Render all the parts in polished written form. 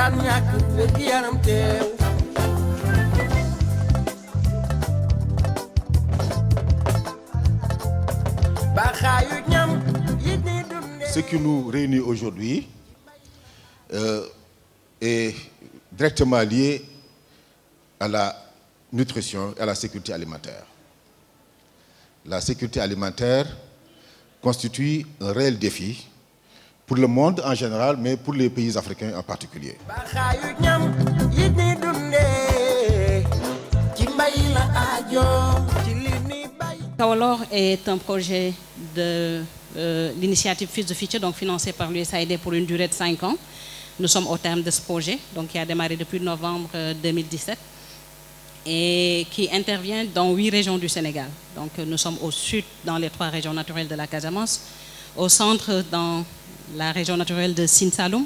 Ce qui nous réunit aujourd'hui est directement lié à la nutrition et à la sécurité alimentaire. La sécurité alimentaire constitue un réel défi pour le monde en général, mais pour les pays africains en particulier. Kawolor est un projet de l'initiative Fils the Future, donc financé par l'USAID pour une durée de 5 ans. Nous sommes au terme de ce projet, donc qui a démarré depuis novembre 2017 et qui intervient dans 8 régions du Sénégal. Donc nous sommes au sud dans les 3 régions naturelles de la Casamance, au centre dans la région naturelle de Sine Saloum,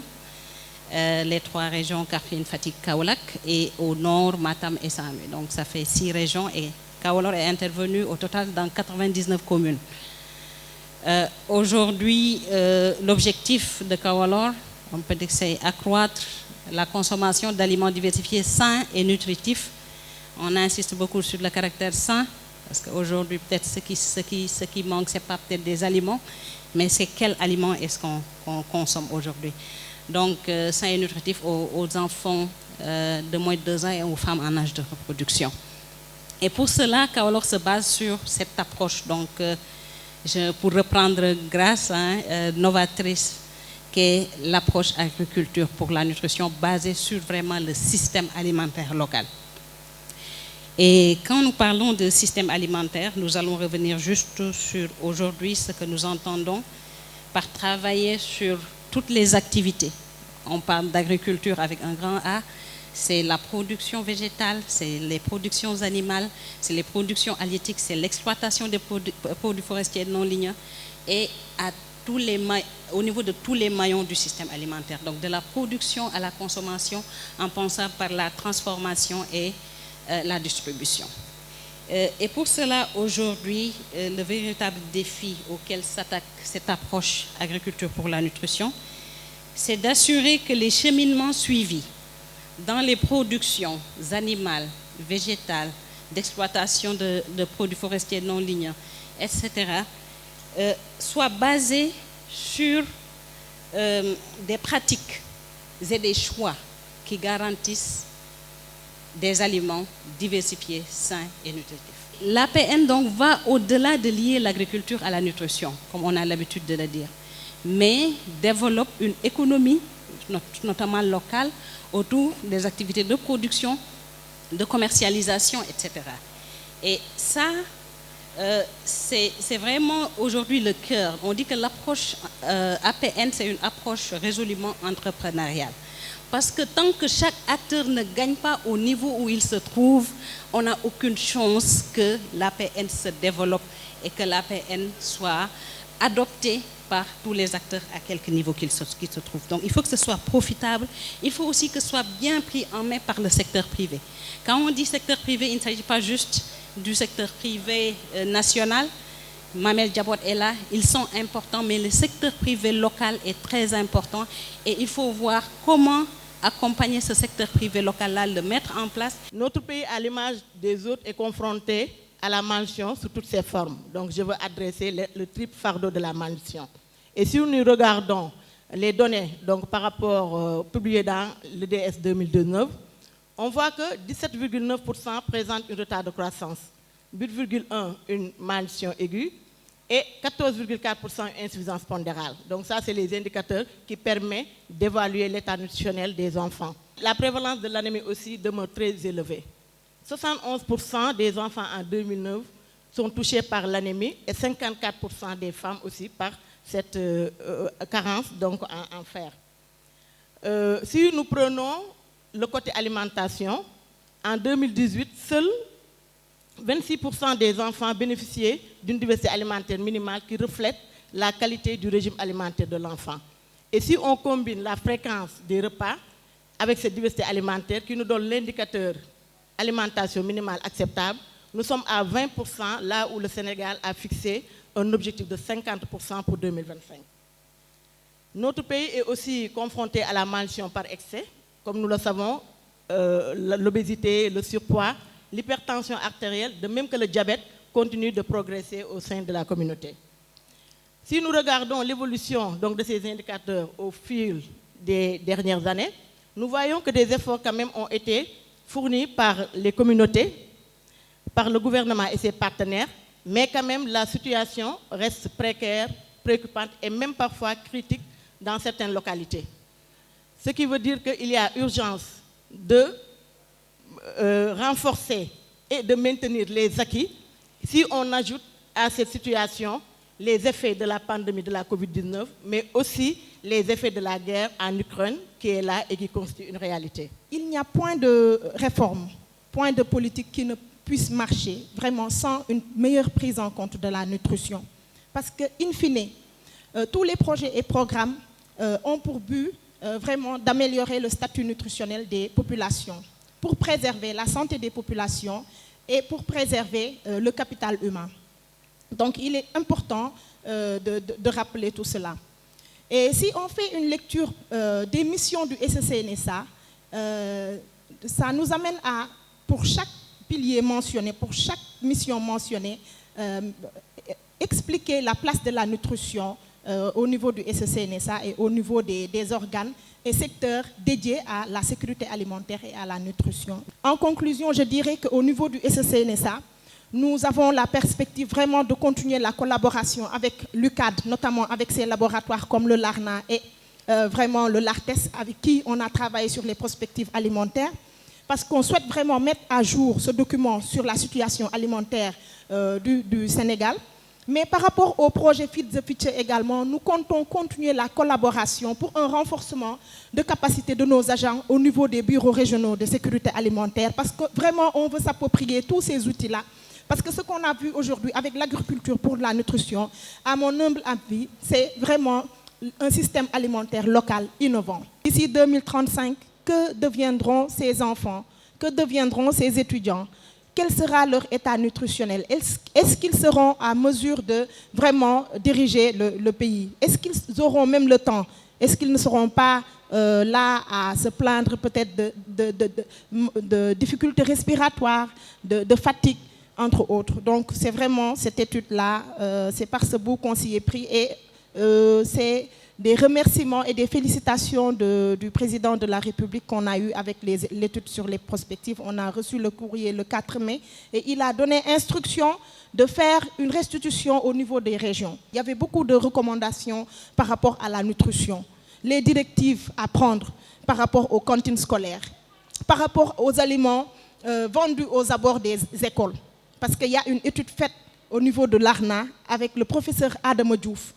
les 3 régions Kaffrine, Fatick, Kaolack et au nord Matam et Saamé. Donc ça fait 6 régions et Kawolor est intervenu au total dans 99 communes. Aujourd'hui, l'objectif de Kawolor, on peut dire que c'est accroître la consommation d'aliments diversifiés sains et nutritifs. On insiste beaucoup sur le caractère sain, parce qu'aujourd'hui, peut-être ce qui manque, ce n'est pas peut-être des aliments, mais c'est quels aliments est-ce qu'on consomme aujourd'hui. Donc, sain et nutritif aux enfants de moins de 2 ans et aux femmes en âge de reproduction. Et pour cela, Kawolor se base sur cette approche. Donc, pour reprendre grâce novatrice, qui est l'approche agriculture pour la nutrition basée sur vraiment le système alimentaire local. Et quand nous parlons de système alimentaire, nous allons revenir juste sur aujourd'hui ce que nous entendons par travailler sur toutes les activités. On parle d'agriculture avec un grand A, c'est la production végétale, c'est les productions animales, c'est les productions halieutiques, c'est l'exploitation des produits forestiers non ligneux et au niveau de tous les maillons du système alimentaire. Donc de la production à la consommation en passant par la transformation et la distribution. Et pour cela, aujourd'hui, le véritable défi auquel s'attaque cette approche agriculture pour la nutrition, c'est d'assurer que les cheminements suivis dans les productions animales, végétales, d'exploitation de produits forestiers non ligneux, etc., soient basés sur des pratiques et des choix qui garantissent des aliments diversifiés, sains et nutritifs. L'APN donc va au-delà de lier l'agriculture à la nutrition, comme on a l'habitude de le dire, mais développe une économie, notamment locale, autour des activités de production, de commercialisation, etc. Et ça, c'est vraiment aujourd'hui le cœur. On dit que l'approche APN, c'est une approche résolument entrepreneuriale. Parce que tant que chaque acteur ne gagne pas au niveau où il se trouve, on n'a aucune chance que l'APN se développe et que l'APN soit adoptée par tous les acteurs à quelque niveau qu'ils se trouvent. Donc il faut que ce soit profitable, il faut aussi que ce soit bien pris en main par le secteur privé. Quand on dit secteur privé, il ne s'agit pas juste du secteur privé national. Mamel Diabot est là, ils sont importants, mais le secteur privé local est très important et il faut voir comment accompagner ce secteur privé local-là, le mettre en place. Notre pays, à l'image des autres, est confronté à la malnutrition sous toutes ses formes. Donc je veux adresser le triple fardeau de la malnutrition. Et si nous regardons les données donc, par rapport publiées dans l'EDS 2019, on voit que 17,9% présentent un retard de croissance, 8,1% une malnutrition aiguë et 14,4% une insuffisance pondérale. Donc ça, c'est les indicateurs qui permettent d'évaluer l'état nutritionnel des enfants. La prévalence de l'anémie aussi demeure très élevée. 71% des enfants en 2009 sont touchés par l'anémie et 54% des femmes aussi par cette carence donc en fer. Si nous prenons le côté alimentation, en 2018, seuls 26% des enfants bénéficiaient d'une diversité alimentaire minimale qui reflète la qualité du régime alimentaire de l'enfant. Et si on combine la fréquence des repas avec cette diversité alimentaire qui nous donne l'indicateur alimentation minimale acceptable, nous sommes à 20% là où le Sénégal a fixé un objectif de 50% pour 2025. Notre pays est aussi confronté à la malnutrition par excès. comme nous le savons, l'obésité, le surpoids, l'hypertension artérielle, de même que le diabète, continuent de progresser au sein de la communauté. Si nous regardons l'évolution de ces indicateurs au fil des dernières années, nous voyons que des efforts quand même ont été fournis par les communautés, par le gouvernement et ses partenaires, mais quand même la situation reste précaire, préoccupante et même parfois critique dans certaines localités. Ce qui veut dire qu'il y a urgence de renforcer et de maintenir les acquis si on ajoute à cette situation les effets de la pandémie de la COVID-19, mais aussi les effets de la guerre en Ukraine qui est là et qui constitue une réalité. Il n'y a point de réforme, point de politique qui ne puisse marcher vraiment sans une meilleure prise en compte de la nutrition. Parce que, in fine, tous les projets et programmes ont pour but vraiment d'améliorer le statut nutritionnel des populations, pour préserver la santé des populations et pour préserver le capital humain. Donc, il est important de rappeler tout cela. Et si on fait une lecture des missions du SCNSA, ça nous amène à, pour chaque pilier mentionné, pour chaque mission mentionnée, expliquer la place de la nutrition au niveau du SCNSA et au niveau des organes et secteurs dédiés à la sécurité alimentaire et à la nutrition. En conclusion, je dirais qu'au niveau du SCNSA, nous avons la perspective vraiment de continuer la collaboration avec l'UCAD, notamment avec ses laboratoires comme le LARNA et vraiment le LARTES, avec qui on a travaillé sur les prospectives alimentaires, parce qu'on souhaite vraiment mettre à jour ce document sur la situation alimentaire du Sénégal. Mais par rapport au projet Feed the Future également, nous comptons continuer la collaboration pour un renforcement de capacité de nos agents au niveau des bureaux régionaux de sécurité alimentaire, parce que vraiment on veut s'approprier tous ces outils-là. Parce que ce qu'on a vu aujourd'hui avec l'agriculture pour la nutrition, à mon humble avis, c'est vraiment un système alimentaire local innovant. D'ici 2035, que deviendront ces enfants? Que deviendront ces étudiants? Quel sera leur état nutritionnel? Est-ce qu'ils seront à mesure de vraiment diriger le pays? Est-ce qu'ils auront même le temps? Est-ce qu'ils ne seront pas là à se plaindre peut-être de difficultés respiratoires, de fatigue, entre autres? Donc c'est vraiment cette étude-là, c'est par ce bout qu'on s'y est pris et c'est des remerciements et des félicitations du président de la République qu'on a eu avec l'étude sur les prospectives. On a reçu le courrier le 4 mai et il a donné instruction de faire une restitution au niveau des régions. Il y avait beaucoup de recommandations par rapport à la nutrition, les directives à prendre par rapport aux cantines scolaires, par rapport aux aliments vendus aux abords des écoles. Parce qu'il y a une étude faite au niveau de l'ARNA avec le professeur Adama Diouf.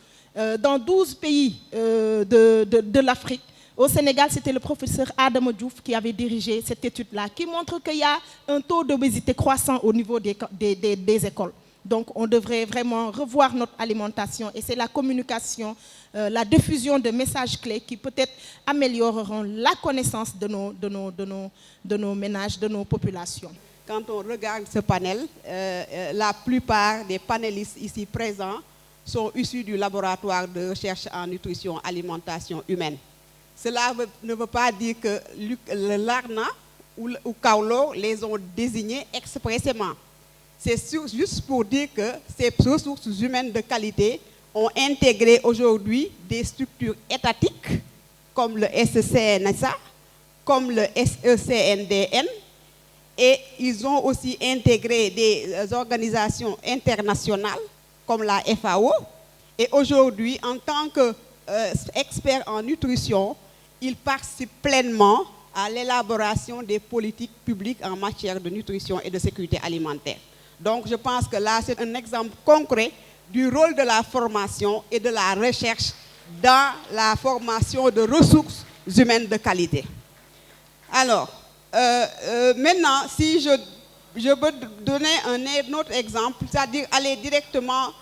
Dans 12 pays de l'Afrique, au Sénégal, c'était le professeur Adama Diouf qui avait dirigé cette étude-là, qui montre qu'il y a un taux d'obésité croissant au niveau des écoles. Donc, on devrait vraiment revoir notre alimentation et c'est la communication, la diffusion de messages clés qui peut-être amélioreront la connaissance de nos ménages, de nos populations. Quand on regarde ce panel, la plupart des panélistes ici présents sont issus du laboratoire de recherche en nutrition alimentation humaine. Cela ne veut pas dire que le LARNA ou Kaolo les ont désignés expressément. C'est juste pour dire que ces ressources humaines de qualité ont intégré aujourd'hui des structures étatiques comme le SCNSA, comme le SECNDN, et ils ont aussi intégré des organisations internationales comme la FAO. Et aujourd'hui, en tant qu'experts en nutrition, ils participent pleinement à l'élaboration des politiques publiques en matière de nutrition et de sécurité alimentaire. Donc je pense que là, c'est un exemple concret du rôle de la formation et de la recherche dans la formation de ressources humaines de qualité. Alors, maintenant, si je peux donner un autre exemple, c'est-à-dire aller directement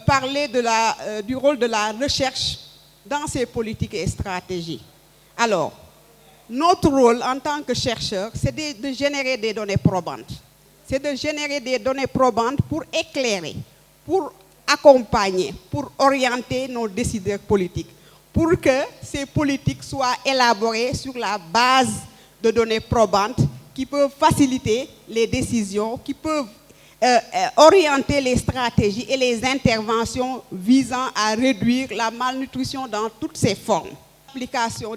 parler du rôle de la recherche dans ces politiques et stratégies. Alors, notre rôle en tant que chercheurs, c'est de générer des données probantes. C'est de générer des données probantes pour éclairer, pour accompagner, pour orienter nos décideurs politiques, pour que ces politiques soient élaborées sur la base de données probantes qui peuvent faciliter les décisions, qui peuvent orienter les stratégies et les interventions visant à réduire la malnutrition dans toutes ses formes. L'application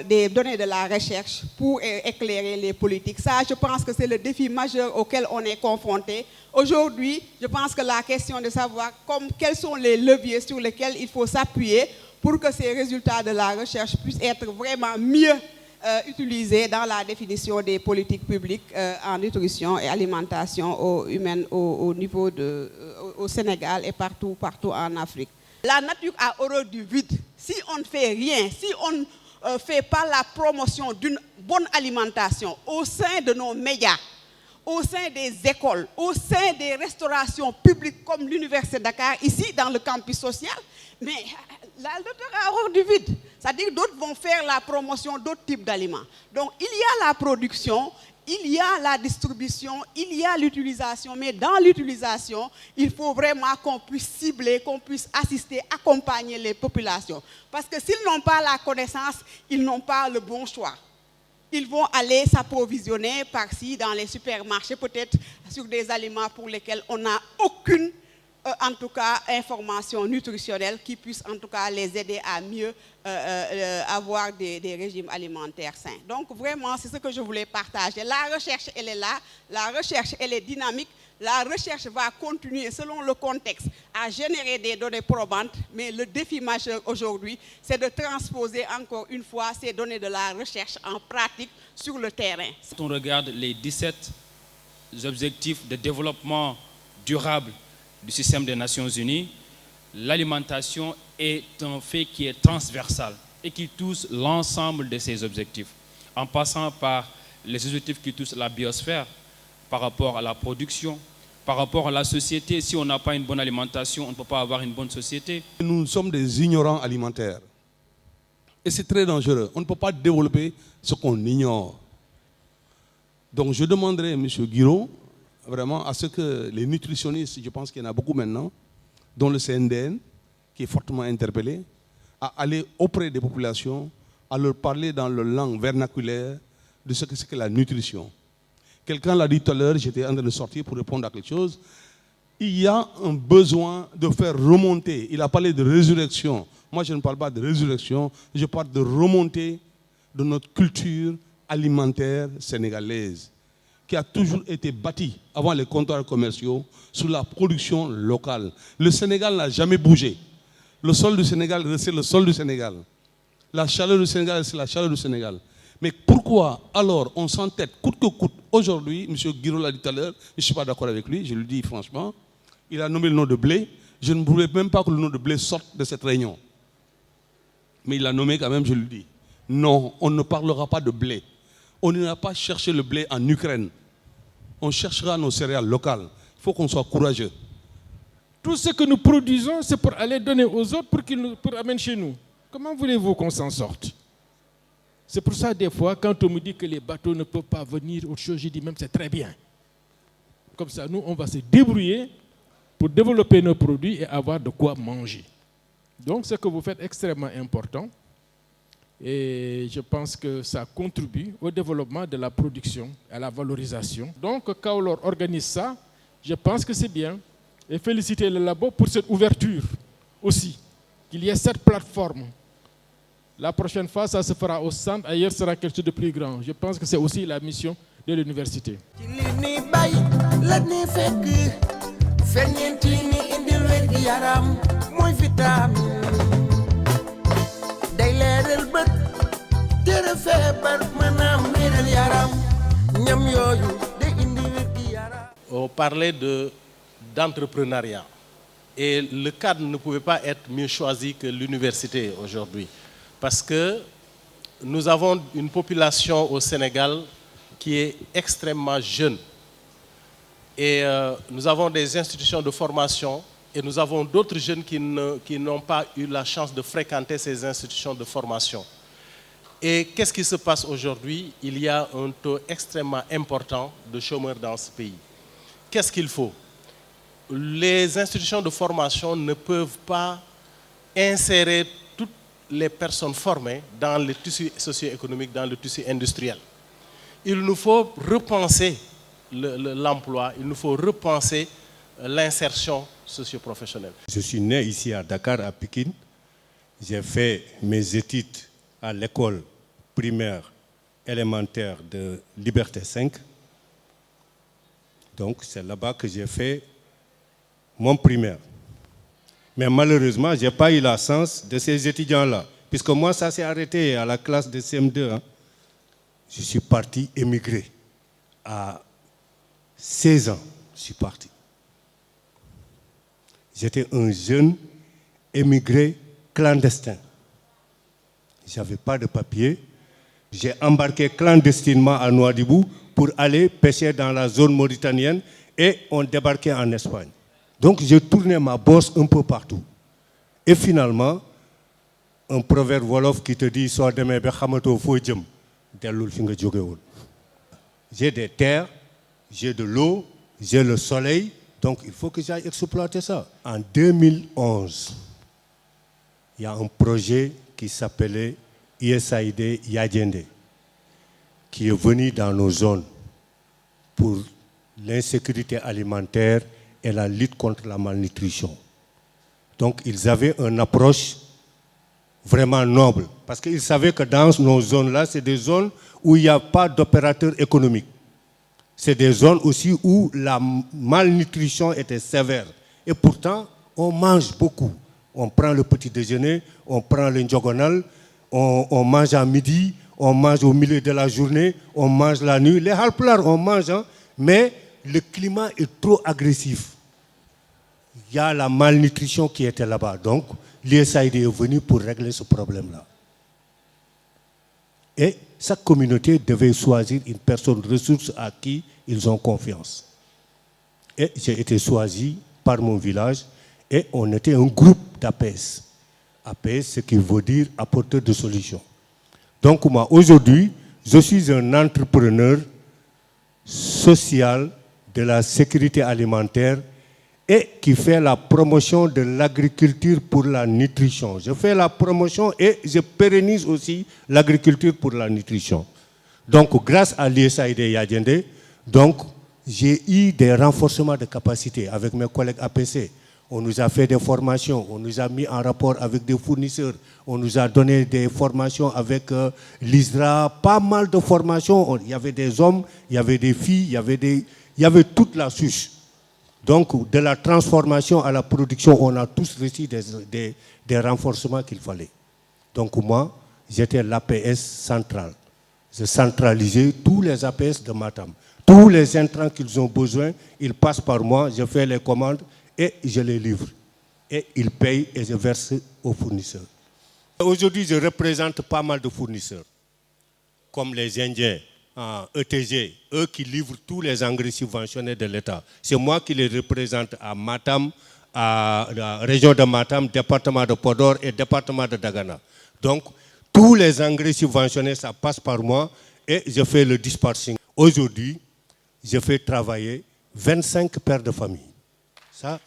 des données de la recherche pour éclairer les politiques. Ça, je pense que c'est le défi majeur auquel on est confronté. Aujourd'hui, je pense que la question de savoir quels sont les leviers sur lesquels il faut s'appuyer pour que ces résultats de la recherche puissent être vraiment mieux utilisés dans la définition des politiques publiques en nutrition et alimentation humaine au niveau au Sénégal et partout en Afrique. La nature a horreur du vide. Si on ne fait rien, si on ne fait pas la promotion d'une bonne alimentation au sein de nos médias, au sein des écoles, au sein des restaurations publiques comme l'Université de Dakar, ici dans le campus social, mais la nature a horreur du vide. C'est-à-dire que d'autres vont faire la promotion d'autres types d'aliments. Donc il y a la production, il y a la distribution, il y a l'utilisation, mais dans l'utilisation, il faut vraiment qu'on puisse cibler, qu'on puisse assister, accompagner les populations. Parce que s'ils n'ont pas la connaissance, ils n'ont pas le bon choix. Ils vont aller s'approvisionner par-ci dans les supermarchés, peut-être sur des aliments pour lesquels on n'a aucune, en tout cas, information nutritionnelle qui puisse en tout cas les aider à mieux avoir des régimes alimentaires sains. Donc vraiment, c'est ce que je voulais partager. La recherche, elle est là, la recherche, elle est dynamique. La recherche va continuer selon le contexte à générer des données probantes, mais le défi majeur aujourd'hui, c'est de transposer encore une fois ces données de la recherche en pratique sur le terrain. Quand on regarde les 17 objectifs de développement durable du système des Nations Unies, l'alimentation est un fait qui est transversal et qui touche l'ensemble de ces objectifs, en passant par les objectifs qui touchent la biosphère, par rapport à la production, par rapport à la société. Si on n'a pas une bonne alimentation, on ne peut pas avoir une bonne société. Nous sommes des ignorants alimentaires. Et c'est très dangereux. On ne peut pas développer ce qu'on ignore. Donc je demanderai à M. Guiraud, vraiment, à ce que les nutritionnistes, je pense qu'il y en a beaucoup maintenant, dont le CNDN, qui est fortement interpellé, à aller auprès des populations, à leur parler dans leur langue vernaculaire de ce que c'est que la nutrition. Quelqu'un l'a dit tout à l'heure, j'étais en train de sortir pour répondre à quelque chose. Il y a un besoin de faire remonter. Il a parlé de résurrection. Moi, je ne parle pas de résurrection, je parle de remonter de notre culture alimentaire sénégalaise, qui a toujours été bâtie avant les comptoirs commerciaux sur la production locale. Le Sénégal n'a jamais bougé. Le sol du Sénégal restait le sol du Sénégal. La chaleur du Sénégal, c'est la chaleur du Sénégal. Mais pourquoi alors on s'entête coûte que coûte? Aujourd'hui, M. Guiraud l'a dit tout à l'heure, je ne suis pas d'accord avec lui, je le dis franchement, il a nommé le nom de blé. Je ne voulais même pas que le nom de blé sorte de cette réunion. Mais il l'a nommé quand même, je le dis. Non, on ne parlera pas de blé. On n'ira pas chercher le blé en Ukraine. On cherchera nos céréales locales. Il faut qu'on soit courageux. Tout ce que nous produisons, c'est pour aller donner aux autres pour amener chez nous. Comment voulez-vous qu'on s'en sorte? C'est pour ça, des fois, quand on me dit que les bateaux ne peuvent pas venir, autre chose, je dis même c'est très bien. Comme ça, nous, on va se débrouiller pour développer nos produits et avoir de quoi manger. Donc, ce que vous faites est extrêmement important. Et je pense que ça contribue au développement de la production, à la valorisation. Donc, quand on organise ça, je pense que c'est bien. Et féliciter le labo pour cette ouverture aussi, qu'il y ait cette plateforme. La prochaine fois, ça se fera au centre, ailleurs sera quelque chose de plus grand. Je pense que c'est aussi la mission de l'université. On parlait d'entrepreneuriat et le cadre ne pouvait pas être mieux choisi que l'université aujourd'hui. Parce que nous avons une population au Sénégal qui est extrêmement jeune. Et nous avons des institutions de formation et nous avons d'autres jeunes qui n'ont pas eu la chance de fréquenter ces institutions de formation. Et qu'est-ce qui se passe aujourd'hui? Il y a un taux extrêmement important de chômeurs dans ce pays. Qu'est-ce qu'il faut? Les institutions de formation ne peuvent pas insérer toutes les personnes formées dans le tissu socio-économique, dans le tissu industriel. il nous faut repenser l'emploi, il nous faut repenser l'insertion socio-professionnelle. Je suis né ici à Dakar, à Pikine. J'ai fait mes études à l'école primaire élémentaire de Liberté 5. Donc c'est là-bas que j'ai fait mon primaire. Mais malheureusement, je n'ai pas eu la chance de ces étudiants-là. Puisque moi, ça s'est arrêté à la classe de CM2. Hein. Je suis parti émigrer. À 16 ans, je suis parti. J'étais un jeune émigré clandestin. Je n'avais pas de papier. J'ai embarqué clandestinement à Nouadhibou pour aller pêcher dans la zone mauritanienne et on débarquait en Espagne. Donc j'ai tourné ma bosse un peu partout. Et finalement, un proverbe wolof qui te dit soit demain be khamato fo djem delul fi nga jogé won. J'ai des terres, j'ai de l'eau, j'ai le soleil, donc il faut que j'aille exploiter ça. En 2011, il y a un projet qui s'appelait USAID Yadjende qui est venu dans nos zones pour l'insécurité alimentaire et la lutte contre la malnutrition. Donc ils avaient une approche vraiment noble, parce qu'ils savaient que dans nos zones-là, c'est des zones où il n'y a pas d'opérateurs économiques. C'est des zones aussi où la malnutrition était sévère. Et pourtant, on mange beaucoup. On prend le petit déjeuner, on prend le ndjogonal, on mange à midi, on mange au milieu de la journée, on mange la nuit. Les halplars, on mange, hein, mais le climat est trop agressif. Il y a la malnutrition qui était là-bas. Donc, l'USAID est venu pour régler ce problème-là. Et chaque communauté devait choisir une personne ressource à qui ils ont confiance. Et j'ai été choisi par mon village et on était un groupe d'APS. APS, ce qui veut dire apporteur de solutions. Donc moi, aujourd'hui, je suis un entrepreneur social de la sécurité alimentaire et qui fait la promotion de l'agriculture pour la nutrition. Je fais la promotion et je pérennise aussi l'agriculture pour la nutrition. Donc, grâce à l'USAID Yadjende, j'ai eu des renforcements de capacité avec mes collègues APC. On nous a fait des formations, on nous a mis en rapport avec des fournisseurs, on nous a donné des formations avec l'ISRA, pas mal de formations. Il y avait des hommes, il y avait des filles, il y avait toute la souche. Donc, de la transformation à la production, on a tous reçu des renforcements qu'il fallait. Donc, moi, j'étais l'APS central. Je centralisais tous les APS de Matam. Tous les intrants qu'ils ont besoin, ils passent par moi, je fais les commandes et je les livre. Et ils payent et je verse aux fournisseurs. Aujourd'hui, je représente pas mal de fournisseurs, comme les Indiens. ETG, eux qui livrent tous les engrais subventionnés de l'État. C'est moi qui les représente à Matam, à la région de Matam, département de Podor et département de Dagana. Donc, tous les engrais subventionnés, ça passe par moi et je fais le dispatching. Aujourd'hui, je fais travailler 25 pères de famille. Ça,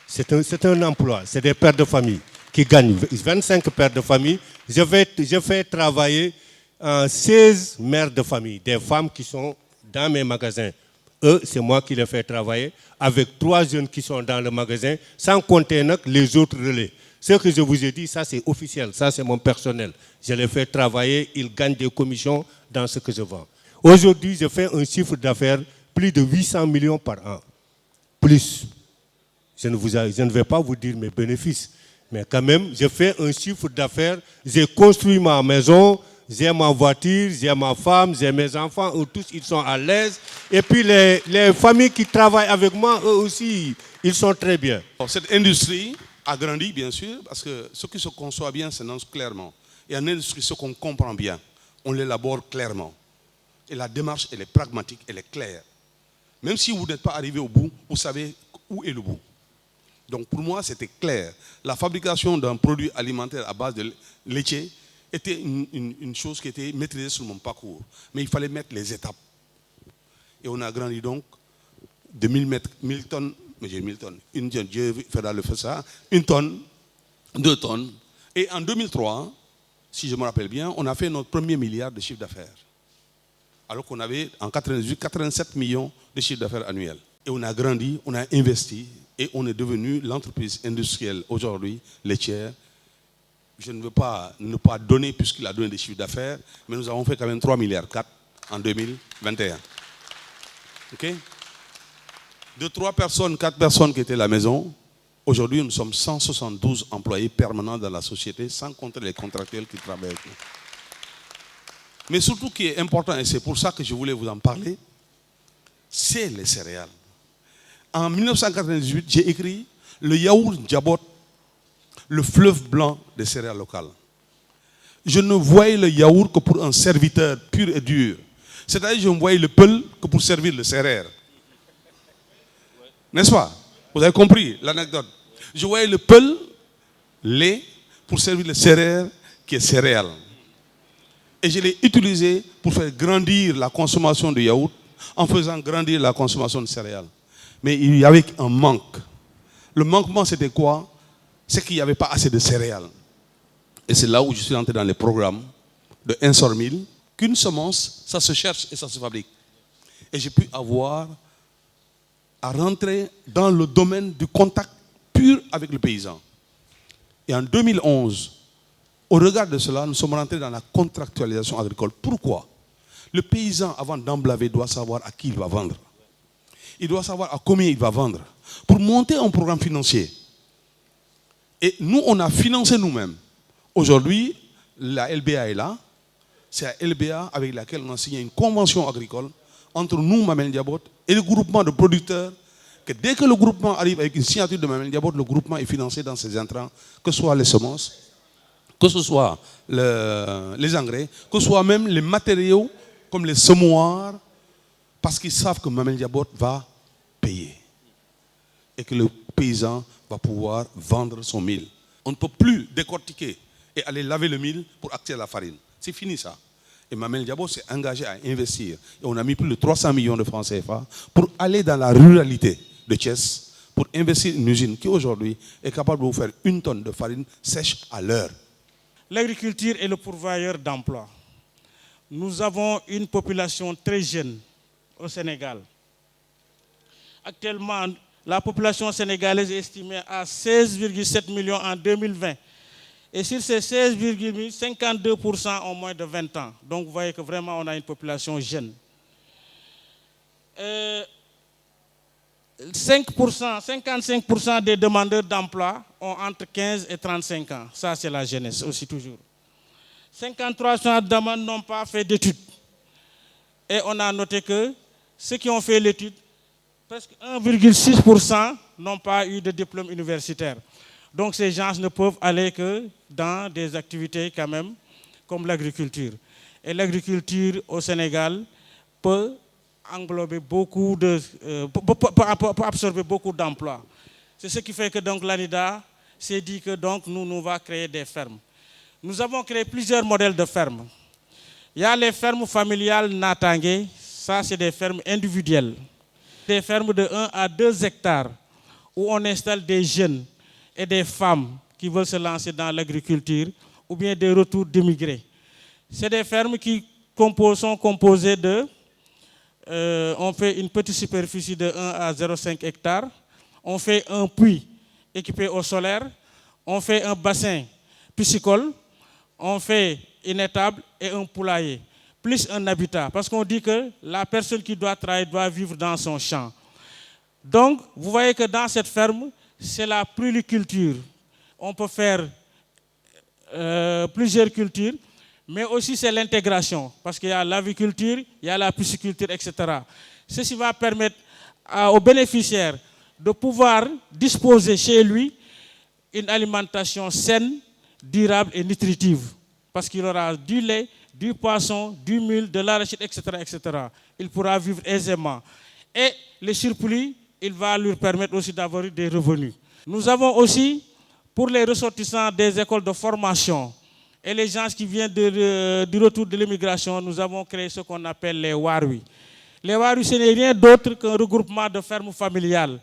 c'est un emploi. C'est des pères de famille qui gagnent 25 pères de famille. Je fais travailler 16 mères de famille, des femmes qui sont dans mes magasins. Eux, c'est moi qui les fais travailler, avec 3 jeunes qui sont dans le magasin, sans compter les autres relais. Ce que je vous ai dit, ça c'est officiel, ça c'est mon personnel. Je les fais travailler, ils gagnent des commissions dans ce que je vends. Aujourd'hui, je fais un chiffre d'affaires plus de 800 millions par an. Plus. Je ne vais pas vous dire mes bénéfices, mais quand même, je fais un chiffre d'affaires, j'ai construit ma maison, j'ai ma voiture, j'ai ma femme, j'ai mes enfants, eux tous ils sont à l'aise. Et puis les familles qui travaillent avec moi, eux aussi, ils sont très bien. Cette industrie a grandi bien sûr, parce que ce qui se conçoit bien s'énonce clairement. Et en industrie, ce qu'on comprend bien, on l'élabore clairement. Et la démarche, elle est pragmatique, elle est claire. Même si vous n'êtes pas arrivé au bout, vous savez où est le bout. Donc pour moi, c'était clair. La fabrication d'un produit alimentaire à base de laitier était une chose qui était maîtrisée sur mon parcours. Mais il fallait mettre les étapes. Et on a grandi donc de 1000 tonnes, mais j'ai 1000 tonnes, Dieu fera le fait ça, 1 tonne, 2 tonnes. Et en 2003, si je me rappelle bien, on a fait notre premier milliard de chiffre d'affaires. alors qu'on avait en 98 87 millions de chiffre d'affaires annuel. Et on a grandi, on a investi et on est devenu l'entreprise industrielle aujourd'hui laitière. Je ne veux pas ne pas donner puisqu'il a donné des chiffres d'affaires, mais nous avons fait quand même 3,4 milliards en 2021. Ok? De 3 personnes, 4 personnes qui étaient à la maison, aujourd'hui nous sommes 172 employés permanents dans la société, sans compter les contractuels qui travaillent avec nous. Mais surtout, ce qui est important, et c'est pour ça que je voulais vous en parler, c'est les céréales. En 1998, j'ai écrit le yaourt Djabot, le fleuve blanc des céréales locales. Je ne voyais le yaourt que pour un serviteur pur et dur. C'est-à-dire, je ne voyais le peul que pour servir le céréal. N'est-ce pas? Vous avez compris l'anecdote. Je voyais le peul, lait, pour servir le céréal qui est céréale. Et je l'ai utilisé pour faire grandir la consommation de yaourt en faisant grandir la consommation de céréales. Mais il y avait un manque. Le manquement, c'était quoi? C'est qu'il n'y avait pas assez de céréales. Et c'est là où je suis entré dans les programmes de 1 sur 1000. Qu'une semence, ça se cherche et ça se fabrique. Et j'ai pu avoir à rentrer dans le domaine du contact pur avec le paysan. Et en 2011, au regard de cela, nous sommes rentrés dans la contractualisation agricole. Pourquoi? Le paysan, avant d'emblaver, doit savoir à qui il va vendre. Il doit savoir à combien il va vendre. Pour monter un programme financier. Et nous, on a financé nous-mêmes. Aujourd'hui, la LBA est là. C'est la LBA avec laquelle on a signé une convention agricole entre nous, Mamel Diabot, et le groupement de producteurs. Que dès que le groupement arrive avec une signature de Mamel Diabot, le groupement est financé dans ses intrants, que ce soit les semences, que ce soit les engrais, que ce soit même les matériaux comme les semoirs, parce qu'ils savent que Mamel Diabot va payer. Et que le paysan va pouvoir vendre son mil. On ne peut plus décortiquer et aller laver le mil pour accéder à la farine. C'est fini ça. Et Mamel Diabot s'est engagé à investir. Et on a mis plus de 300 millions de francs CFA pour aller dans la ruralité de Thiès, pour investir une usine qui aujourd'hui est capable de vous faire 1 tonne de farine sèche à l'heure. L'agriculture est le pourvoyeur d'emplois. Nous avons une population très jeune au Sénégal. Actuellement, la population sénégalaise est estimée à 16,7 millions en 2020. Et sur ces 16,8, 52% ont moins de 20 ans. Donc vous voyez que vraiment on a une population jeune. 55% des demandeurs d'emploi ont entre 15 et 35 ans. Ça, c'est la jeunesse aussi toujours. 53% de demandes n'ont pas fait d'études. Et on a noté que ceux qui ont fait l'étude, presque 1,6% n'ont pas eu de diplôme universitaire. Donc ces gens ne peuvent aller que dans des activités quand même comme l'agriculture. Et l'agriculture au Sénégal peut englober beaucoup de, peut absorber beaucoup d'emplois. C'est ce qui fait que donc l'ANIDA s'est dit que donc nous va créer des fermes. Nous avons créé plusieurs modèles de fermes. Il y a les fermes familiales Natangé, ça c'est des fermes individuelles. Des fermes de 1 à 2 hectares où on installe des jeunes et des femmes qui veulent se lancer dans l'agriculture ou bien des retours d'immigrés. C'est des fermes qui sont composées de... on fait une petite superficie de 1 à 0,5 hectares. On fait un puits équipé au solaire. On fait un bassin piscicole. On fait une étable et un poulailler. Plus un habitat. Parce qu'on dit que la personne qui doit travailler doit vivre dans son champ. Donc, vous voyez que dans cette ferme, c'est la polyculture. On peut faire plusieurs cultures, mais aussi c'est l'intégration. Parce qu'il y a l'aviculture, il y a la pisciculture, etc. Ceci va permettre aux bénéficiaires de pouvoir disposer chez lui une alimentation saine, durable et nutritive. Parce qu'il aura du lait, du poisson, du mil, de l'arachide, etc., etc. Il pourra vivre aisément. Et le surplus, il va lui permettre aussi d'avoir des revenus. Nous avons aussi, pour les ressortissants des écoles de formation et les gens qui viennent du retour de l'immigration, nous avons créé ce qu'on appelle les Warui. Les Warui, ce n'est rien d'autre qu'un regroupement de fermes familiales.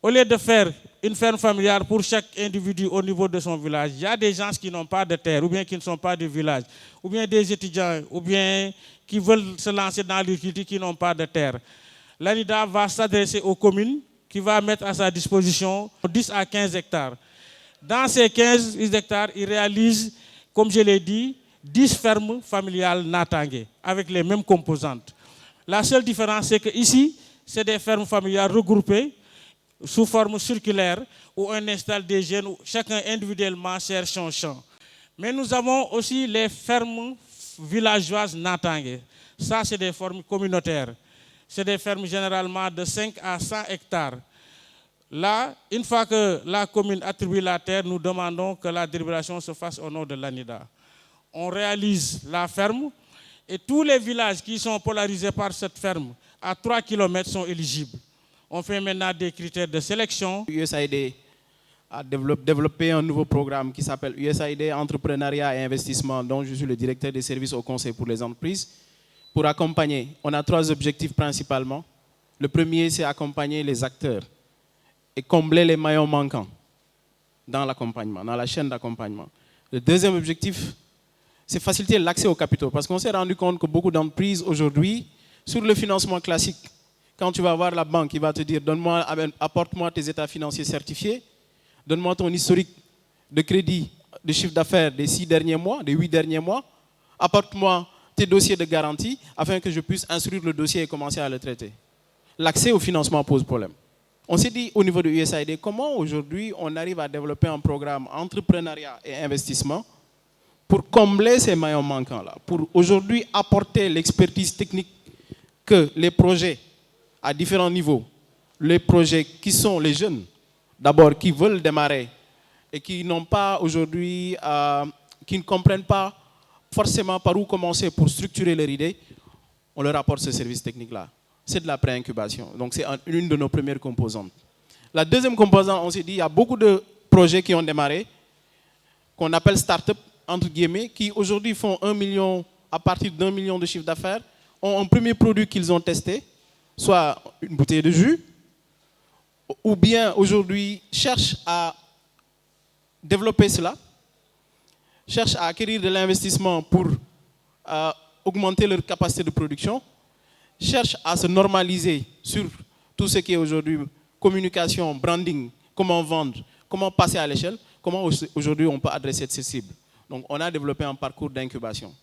Au lieu de faire une ferme familiale pour chaque individu au niveau de son village. Il y a des gens qui n'ont pas de terre, ou bien qui ne sont pas du village, ou bien des étudiants, ou bien qui veulent se lancer dans l'agriculture qui n'ont pas de terre. L'ANIDA va s'adresser aux communes qui va mettre à sa disposition 10 à 15 hectares. Dans ces 15 hectares, il réalise, comme je l'ai dit, 10 fermes familiales Natangé, avec les mêmes composantes. La seule différence, c'est qu'ici, c'est des fermes familiales regroupées sous forme circulaire où on installe des jeunes où chacun individuellement cherche son champ. Mais nous avons aussi les fermes villageoises Natangé. Ça, c'est des fermes communautaires. C'est des fermes généralement de 5 à 100 hectares. Là, une fois que la commune attribue la terre, nous demandons que la délibération se fasse au nom de l'ANIDA. On réalise la ferme et tous les villages qui sont polarisés par cette ferme à 3 km sont éligibles. On fait maintenant des critères de sélection. USAID a développé un nouveau programme qui s'appelle USAID Entrepreneuriat et Investissement, dont je suis le directeur des services au Conseil pour les entreprises. Pour accompagner, on a 3 objectifs principalement. Le premier, c'est accompagner les acteurs et combler les maillons manquants dans l'accompagnement, dans la chaîne d'accompagnement. Le deuxième objectif, c'est faciliter l'accès aux capitaux, parce qu'on s'est rendu compte que beaucoup d'entreprises aujourd'hui, sur le financement classique, quand tu vas voir la banque, il va te dire apporte-moi tes états financiers certifiés, donne-moi ton historique de crédit, de chiffre d'affaires des 6 derniers mois, des 8 derniers mois, apporte-moi tes dossiers de garantie afin que je puisse instruire le dossier et commencer à le traiter. L'accès au financement pose problème. On s'est dit au niveau de USAID, comment aujourd'hui on arrive à développer un programme entrepreneuriat et investissement pour combler ces maillons manquants-là, pour aujourd'hui apporter l'expertise technique que les projets à différents niveaux, les projets qui sont les jeunes, d'abord qui veulent démarrer et qui n'ont pas aujourd'hui, qui ne comprennent pas forcément par où commencer pour structurer leur idée, on leur apporte ce service technique-là. C'est de la pré-incubation. Donc c'est une de nos premières composantes. La deuxième composante, on s'est dit, il y a beaucoup de projets qui ont démarré, qu'on appelle start-up, entre guillemets, qui aujourd'hui font 1 million, à partir d'1 million de chiffre d'affaires, ont un premier produit qu'ils ont testé, soit une bouteille de jus, ou bien aujourd'hui cherchent à développer cela, cherchent à acquérir de l'investissement pour augmenter leur capacité de production, cherchent à se normaliser sur tout ce qui est aujourd'hui communication, branding, comment vendre, comment passer à l'échelle, comment aujourd'hui on peut adresser ces cibles. Donc on a développé un parcours d'incubation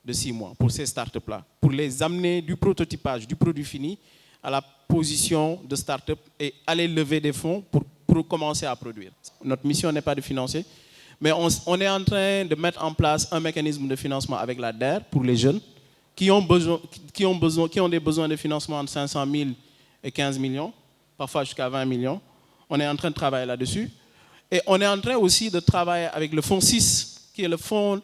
de 6 mois pour ces startups-là, pour les amener du prototypage, du produit fini, à la position de start-up et aller lever des fonds pour commencer à produire. Notre mission n'est pas de financer, mais on est en train de mettre en place un mécanisme de financement avec la DER pour les jeunes qui ont des besoins de financement entre 500 000 et 15 millions, parfois jusqu'à 20 millions. On est en train de travailler là-dessus. Et on est en train aussi de travailler avec le Fonds 6, qui est le Fonds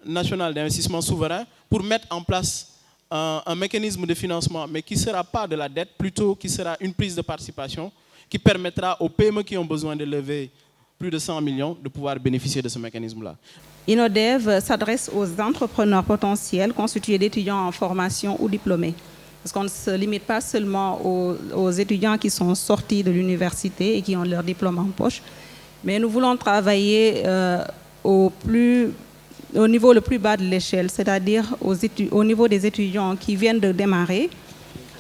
national d'investissement souverain, pour mettre en place un mécanisme de financement, mais qui ne sera pas de la dette, plutôt qui sera une prise de participation, qui permettra aux PME qui ont besoin de lever plus de 100 millions de pouvoir bénéficier de ce mécanisme-là. INODEV s'adresse aux entrepreneurs potentiels constitués d'étudiants en formation ou diplômés. Parce qu'on ne se limite pas seulement aux étudiants qui sont sortis de l'université et qui ont leur diplôme en poche, mais nous voulons travailler au niveau le plus bas de l'échelle, c'est-à-dire au niveau des étudiants qui viennent de démarrer,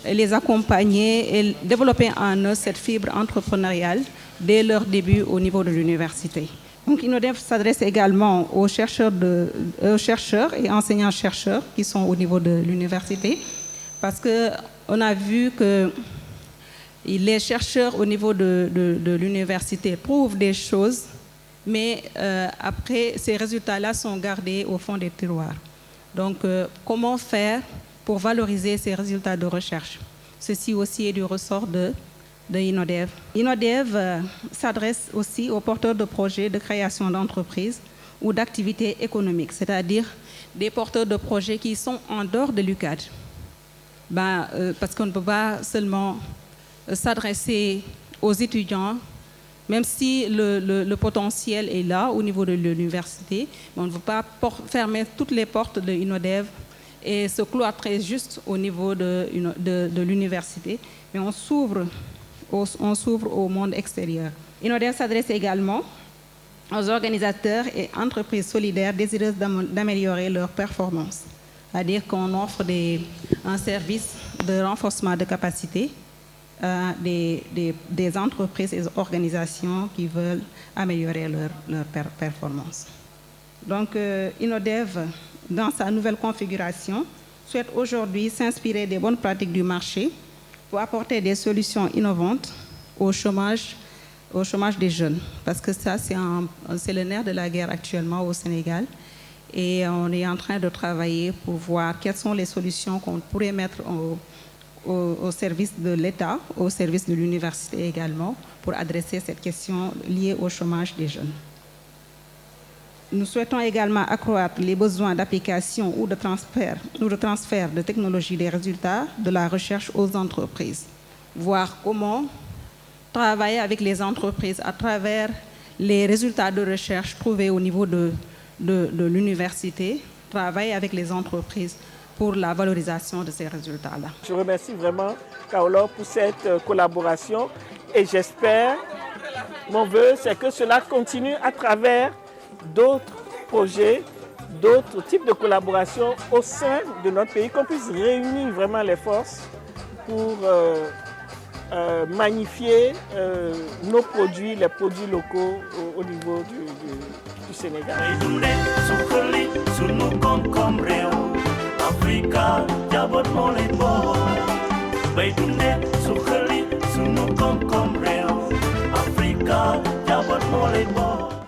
et les accompagner et développer en eux cette fibre entrepreneuriale dès leur début au niveau de l'université. Donc INODEV s'adresse également aux chercheurs et enseignants-chercheurs qui sont au niveau de l'université, parce qu'on a vu que les chercheurs au niveau de l'université prouvent des choses, mais après, ces résultats-là sont gardés au fond des tiroirs. Donc, comment faire pour valoriser ces résultats de recherche? Ceci aussi est du ressort de INODEV. INODEV s'adresse aussi aux porteurs de projets de création d'entreprises ou d'activités économiques, c'est-à-dire des porteurs de projets qui sont en dehors de l'UCAD. Parce qu'on ne peut pas seulement s'adresser aux étudiants, même si le potentiel est là au niveau de l'université, on ne veut pas fermer toutes les portes de INODEV et se cloîtrer juste au niveau de l'université, mais on s'ouvre au monde extérieur. INODEV s'adresse également aux organisateurs et entreprises solidaires désireuses d'améliorer leur performance. C'est-à-dire qu'on offre un service de renforcement de capacité des entreprises et organisations qui veulent améliorer leur performance. Donc, INODEV, dans sa nouvelle configuration, souhaite aujourd'hui s'inspirer des bonnes pratiques du marché pour apporter des solutions innovantes au chômage des jeunes. Parce que ça, c'est le nerf de la guerre actuellement au Sénégal. Et on est en train de travailler pour voir quelles sont les solutions qu'on pourrait mettre au service de l'État, au service de l'université également, pour adresser cette question liée au chômage des jeunes. Nous souhaitons également accroître les besoins d'application ou de transfert de technologie des résultats de la recherche aux entreprises. Voir comment travailler avec les entreprises à travers les résultats de recherche trouvés au niveau de l'université, travailler avec les entreprises pour la valorisation de ces résultats-là. Je remercie vraiment Kaolor pour cette collaboration et j'espère, mon vœu, c'est que cela continue à travers d'autres projets, d'autres types de collaboration au sein de notre pays, qu'on puisse réunir vraiment les forces pour magnifier nos produits, les produits locaux au niveau du Sénégal.